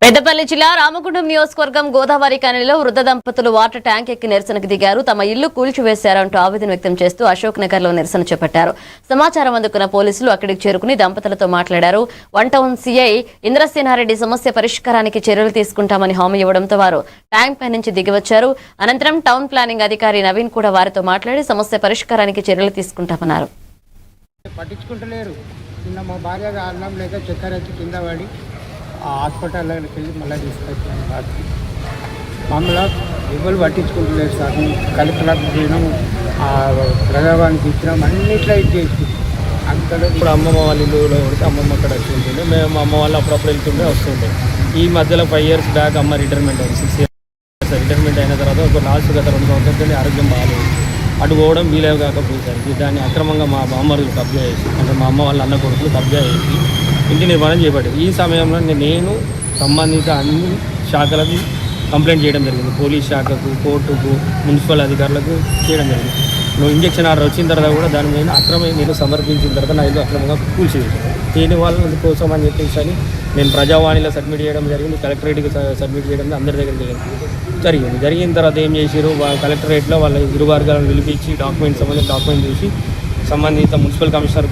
పెద్దపల్లి జిల్లా రామగుండం నియోజకవర్గం గోదావరి కాలనీలో వృద్ధ దంపతులు వాటర్ ట్యాంక్ ఎక్కి నిరసనకు దిగారు. తమ ఇల్లు కూల్చివేశారంటూ ఆవేదన వ్యక్తం చేస్తూ అశోక్ నగర్ లో నిరసన చేపట్టారు. సమాచారం అందుకున్న పోలీసులు అక్కడికి చేరుకుని దంపతులతో మాట్లాడారు. వన్ టౌన్ సీఐ ఇంద్రసేనారెడ్డి సమస్య పరిష్కారానికి చర్యలు తీసుకుంటామని హామీ ఇవ్వడంతో వారు ట్యాంక్ పై నుంచి దిగివచ్చారు. అనంతరం టౌన్ ప్లానింగ్ అధికారి నవీన్ కూడా వారితో మాట్లాడి సమస్య పరిష్కారానికి చర్యలు తీసుకుంటామన్నారు. పట్టించుకుంటలేరు. నిన్న మా భార్య అన్నం లేక చక్కెర వచ్చి కింద పడి హాస్పిటల్లోకి వెళ్ళి మళ్ళీ తీసుకొచ్చాను. రాత్రి మమ్మల్ని ఎవరు పట్టించుకుంటలేరు సార్. కలెక్టర్లకు పోయినాము, ప్రజావానికి ఇచ్చినాము, అన్నిట్లో ఇచ్చేసి అక్కడ ఇప్పుడు అమ్మమ్మ వాళ్ళ ఇల్లులో ఉంటే అమ్మమ్మ అక్కడ వచ్చి ఉంటుండే. మేము అమ్మ వాళ్ళు అప్పుడప్పుడు వెళ్తుండే వస్తుండే. ఈ మధ్యలో 5 years బ్యాక్ అమ్మ రిటైర్మెంట్ అయింది. 6 years రిటైర్మెంట్ అయిన తర్వాత ఒక లాస్ట్ గత 2 సంవత్సరాలు ఆరోగ్యం బాగాలేదు. అటు పోవడం వీలేవు కాకపోయేసరికి దాన్ని అక్రమంగా మా బామ్మరులు కబ్జా చేసి, అంటే మా అమ్మ వాళ్ళ అన్న కొడుకులు కబ్జా చేసి ఇంటి నిర్మాణం చేపట్టారు. ఈ సమయంలో నేను సంబంధిత అన్ని శాఖలకు కంప్లైంట్ చేయడం జరిగింది. పోలీస్ శాఖకు, కోర్టుకు, మున్సిపల్ అధికారులకు చేయడం జరిగింది. నువ్వు ఇంజక్షన్ ఆర్డర్ వచ్చిన తర్వాత కూడా దాని మీద అక్రమంగా నేను సమర్పించిన తర్వాత నా ఇల్లు అక్రమంగా కూల్చివేశాను. దీని వాళ్ళ కోసం అని చెప్పేసి నేను ప్రజావాణిలో సబ్మిట్ చేయడం జరిగింది. కలెక్టరేట్కి సబ్మిట్ చేయడం అందరి దగ్గర జరిగిన తర్వాత ఏం చేశారు, కలెక్టరేట్లో వాళ్ళ ఇరు వర్గాలను పిలిపించి డాక్యుమెంట్ చూసి సంబంధిత మున్సిపల్ కమిషనర్